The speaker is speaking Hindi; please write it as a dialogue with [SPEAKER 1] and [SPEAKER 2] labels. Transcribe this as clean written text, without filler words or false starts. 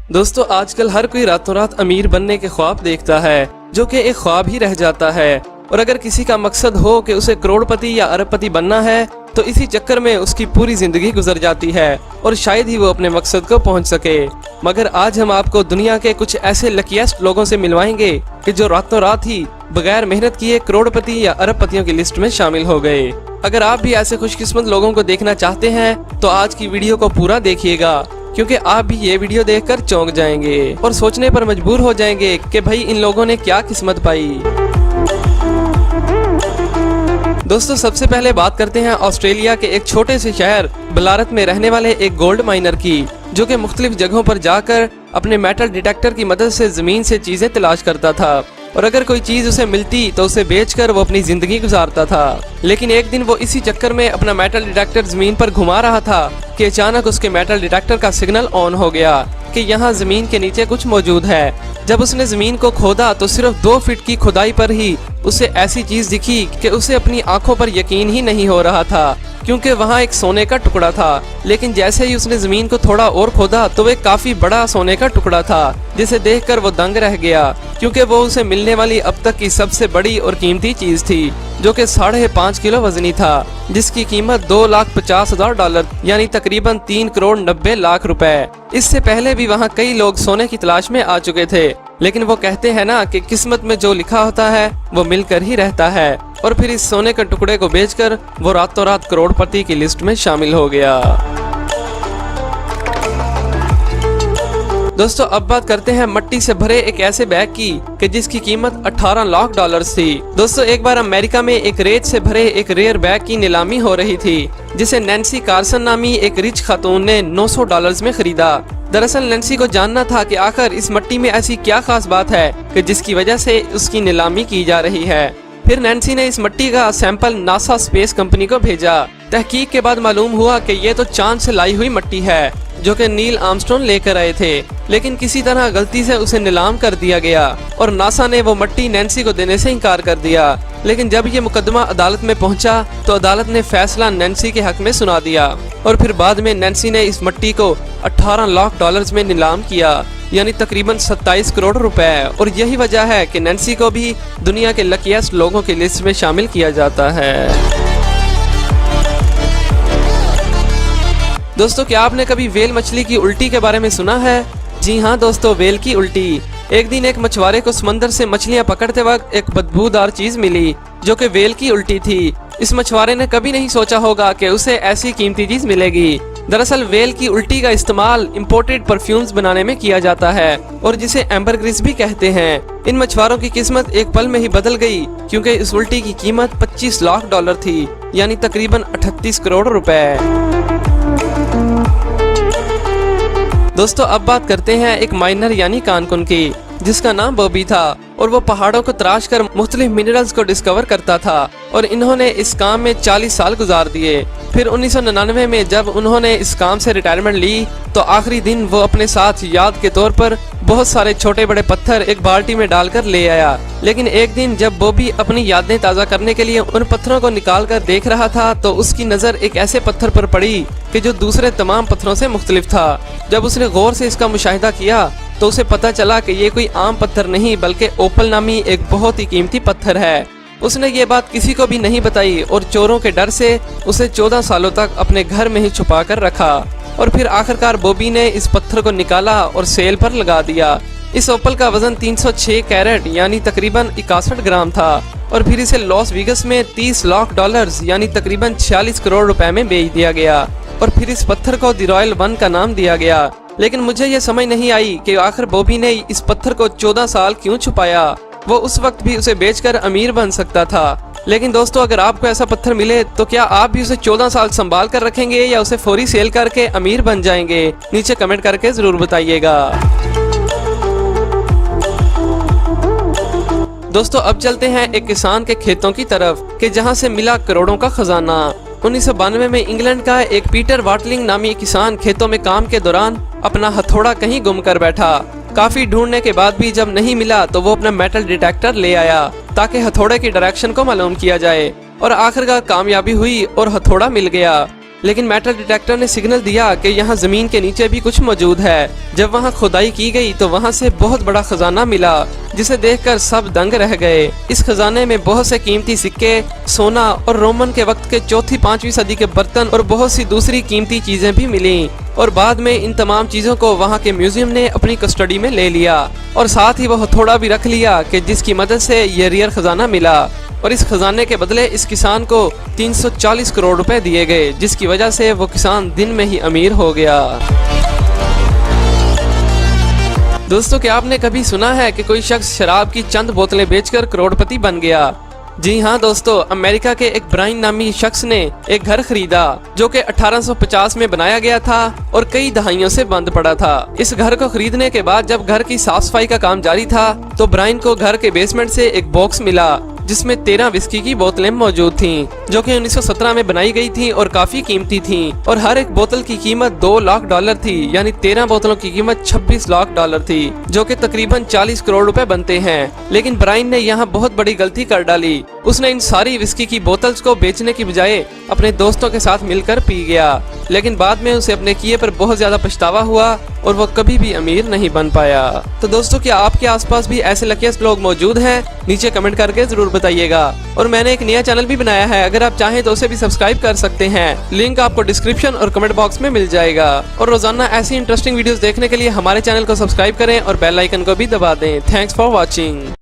[SPEAKER 1] दोस्तों आजकल हर कोई रातों रात अमीर बनने के ख्वाब देखता है, जो कि एक ख्वाब ही रह जाता है। और अगर किसी का मकसद हो कि उसे करोड़पति या अरबपति बनना है तो इसी चक्कर में उसकी पूरी जिंदगी गुजर जाती है और शायद ही वो अपने मकसद को पहुंच सके। मगर आज हम आपको दुनिया के कुछ ऐसे लकीएस्ट लोगों से मिलवाएंगे कि जो रातों रात ही बगैर मेहनत किए करोड़पति या अरबपतियों की लिस्ट में शामिल हो गए। अगर आप भी ऐसे खुशकिस्मत लोगों को देखना चाहते हैं तो आज की वीडियो को पूरा देखिएगा, क्योंकि आप भी ये वीडियो देखकर चौंक जाएंगे और सोचने पर मजबूर हो जाएंगे कि भाई इन लोगों ने क्या किस्मत पाई। दोस्तों सबसे पहले बात करते हैं ऑस्ट्रेलिया के एक छोटे से शहर बलारत में रहने वाले एक गोल्ड माइनर की, जो कि मुख्तलिफ जगहों पर जाकर अपने मेटल डिटेक्टर की मदद से जमीन से चीजें तलाश करता था और अगर कोई चीज उसे मिलती तो उसे बेचकर वो अपनी जिंदगी गुजारता था। लेकिन एक दिन वो इसी चक्कर में अपना मेटल डिटेक्टर जमीन पर घुमा रहा था कि अचानक उसके मेटल डिटेक्टर का सिग्नल ऑन हो गया कि यहाँ जमीन के नीचे कुछ मौजूद है। जब उसने जमीन को खोदा तो सिर्फ 2 फीट की खुदाई पर ही उसे ऐसी चीज दिखी कि उसे अपनी आंखों पर यकीन ही नहीं हो रहा था, क्योंकि वहाँ एक सोने का टुकड़ा था। लेकिन जैसे ही उसने जमीन को थोड़ा और खोदा तो वह काफी बड़ा सोने का टुकड़ा था, जिसे देखकर वो दंग रह गया, क्योंकि वो उसे मिलने वाली अब तक की सबसे बड़ी और कीमती चीज थी, जो कि 5.5 किलो वजनी था, जिसकी कीमत $2,50,000 यानी तकरीबन 3 करोड़ 90 लाख रुपए। इससे पहले भी वहाँ कई लोग सोने की तलाश में आ चुके थे, लेकिन वो कहते हैं ना कि किस्मत में जो लिखा होता है वो मिलकर ही रहता है। और फिर इस सोने के टुकड़े को बेचकर वो रातों रात करोड़पति की लिस्ट में शामिल हो गया। दोस्तों अब बात करते हैं मट्टी से भरे एक ऐसे बैग की कि जिसकी कीमत $18 लाख थी। दोस्तों एक बार अमेरिका में एक रेत से भरे एक रेयर बैग की नीलामी हो रही थी, जिसे नैन्सी कार्सन नामी एक रिच खातून ने $900 में खरीदा। दरअसल नैन्सी को जानना था कि आखिर इस मट्टी में ऐसी क्या खास बात है कि जिसकी वजह से उसकी नीलामी की जा रही है। फिर नैन्सी ने इस मट्टी का सैंपल नासा स्पेस कंपनी को भेजा। तहकीक के बाद मालूम हुआ कि ये तो चांद से लाई हुई मट्टी है, जो कि नील आर्मस्ट्रॉन्ग लेकर आए थे, लेकिन किसी तरह गलती से उसे नीलाम कर दिया गया और नासा ने वो मट्टी नैन्सी को देने से इनकार कर दिया। लेकिन जब ये मुकदमा अदालत में पहुंचा तो अदालत ने फैसला नैन्सी के हक में सुना दिया और फिर बाद में नैन्सी ने इस मट्टी को $18 लाख में नीलाम किया, यानी तकरीबन 27 करोड़ रुपए। और यही वजह है कि नैन्सी को भी दुनिया के लकीएस्ट लोगों की लिस्ट में शामिल किया जाता है। दोस्तों क्या आपने कभी वेल मछली की उल्टी के बारे में सुना है? जी हाँ दोस्तों, वेल की उल्टी। एक दिन एक मछुआरे को समंदर से मछलियां पकड़ते वक्त एक बदबूदार चीज मिली, जो कि वेल की उल्टी थी। इस मछुआरे ने कभी नहीं सोचा होगा कि उसे ऐसी कीमती चीज मिलेगी। दरअसल वेल की उल्टी का इस्तेमाल इम्पोर्टेड परफ्यूम्स बनाने में किया जाता है और जिसे एम्बरग्रिस भी कहते हैं। इन मछुआरों की किस्मत एक पल में ही बदल गई, क्योंकि इस उल्टी की कीमत $25 लाख थी, यानी तकरीबन 38 करोड़ रुपए। दोस्तों अब बात करते हैं एक माइनर यानी कानकुन की, जिसका नाम बॉबी था और वो पहाड़ों को तराश कर मुख्तलिफ मिनरल्स को डिस्कवर करता था और इन्होंने इस काम में 40 साल गुजार दिए। फिर 1999 में जब उन्होंने इस काम से रिटायरमेंट ली तो आखिरी दिन वो अपने साथ याद के तौर पर बहुत सारे छोटे बड़े पत्थर एक बाल्टी में डालकर ले आया। लेकिन एक दिन जब बॉबी अपनी यादें ताज़ा करने के लिए उन पत्थरों को निकाल कर देख रहा था तो उसकी नज़र एक ऐसे पत्थर पर पड़ी कि जो दूसरे तमाम पत्थरों से मुख्तलिफ था। जब उसने गौर से इसका मुशाहिदा किया तो उसे पता चला कि ये कोई आम पत्थर नहीं बल्कि ओपल नामी एक बहुत ही कीमती पत्थर है। उसने ये बात किसी को भी नहीं बताई और चोरों के डर से उसे 14 सालों तक अपने घर में ही छुपा कर रखा। और फिर आखिरकार बॉबी ने इस पत्थर को निकाला और सेल पर लगा दिया। इस ओपल का वजन 306 कैरेट यानी तकरीबन 61 ग्राम था और फिर इसे लॉस वेगस में $30 लाख यानी तकरीबन 46 करोड़ रुपए में बेच दिया गया और फिर इस पत्थर को द रॉयल 1 का नाम दिया गया। लेकिन मुझे ये समझ नहीं आई कि आखिर बॉबी ने इस पत्थर को 14 साल क्यों छुपाया। वो उस वक्त भी उसे बेचकर अमीर बन सकता था। लेकिन दोस्तों अगर आपको ऐसा पत्थर मिले तो क्या आप भी उसे 14 साल संभाल कर रखेंगे या उसे फौरी सेल करके अमीर बन जाएंगे? नीचे कमेंट करके जरूर बताइएगा। दोस्तों अब चलते हैं एक किसान के खेतों की तरफ कि जहां से मिला करोड़ों का खजाना। 1992 में इंग्लैंड का एक पीटर वाटलिंग नामी किसान खेतों में काम के दौरान अपना हथौड़ा कहीं गुम कर बैठा। काफी ढूंढने के बाद भी जब नहीं मिला तो वो अपना मेटल डिटेक्टर ले आया ताकि हथौड़े की डायरेक्शन को मालूम किया जाए और आखिरकार कामयाबी हुई और हथौड़ा मिल गया। लेकिन मेटल डिटेक्टर ने सिग्नल दिया कि यहाँ जमीन के नीचे भी कुछ मौजूद है। जब वहाँ खुदाई की गई तो वहाँ से बहुत बड़ा खजाना मिला, जिसे देखकर सब दंग रह गए। इस खजाने में बहुत से कीमती सिक्के, सोना और रोमन के वक्त के 4वीं-5वीं सदी के बर्तन और बहुत सी दूसरी कीमती चीजें भी मिली। और बाद में इन तमाम चीजों को वहाँ के म्यूजियम ने अपनी कस्टडी में ले लिया और साथ ही वह थोड़ा भी रख लिया कि जिसकी मदद से ये रियल खजाना मिला। और इस खजाने के बदले इस किसान को 340 करोड़ रुपए दिए गए, जिसकी वजह से वो किसान दिन में ही अमीर हो गया। दोस्तों, क्या आपने कभी सुना है कि कोई शख्स शराब की चंद बोतलें बेचकर करोड़पति बन गया? जी हाँ दोस्तों, अमेरिका के एक ब्राइन नामी शख्स ने एक घर खरीदा जो कि 1850 में बनाया गया था और कई दहाइयों से बंद पड़ा था। इस घर को खरीदने के बाद जब घर की साफ सफाई का काम जारी था तो ब्राइन को घर के बेसमेंट से एक बॉक्स मिला जिसमें 13 विस्की की बोतलें मौजूद थीं, जो कि 1917 में बनाई गई थी और काफी कीमती थीं। और हर एक बोतल की कीमत $2 लाख थी, यानी 13 बोतलों की कीमत $26 लाख थी, जो कि तकरीबन 40 करोड़ रुपए बनते हैं। लेकिन ब्राइन ने यहाँ बहुत बड़ी गलती कर डाली। उसने इन सारी विस्की की बोतल्स को बेचने की बजाय अपने दोस्तों के साथ मिलकर पी गया। लेकिन बाद में उसे अपने किए पर बहुत ज्यादा पछतावा हुआ और वो कभी भी अमीर नहीं बन पाया। तो दोस्तों, क्या आपके आसपास भी ऐसे लकीस्ट लोग मौजूद हैं? नीचे कमेंट करके जरूर बताइएगा। और मैंने एक नया चैनल भी बनाया है, अगर आप चाहें तो उसे भी सब्सक्राइब कर सकते हैं। लिंक आपको डिस्क्रिप्शन और कमेंट बॉक्स में मिल जाएगा। और रोजाना ऐसी इंटरेस्टिंग वीडियोस देखने के लिए हमारे चैनल को सब्सक्राइब करें और बेल आइकन को भी दबा दें। Thanks for watching.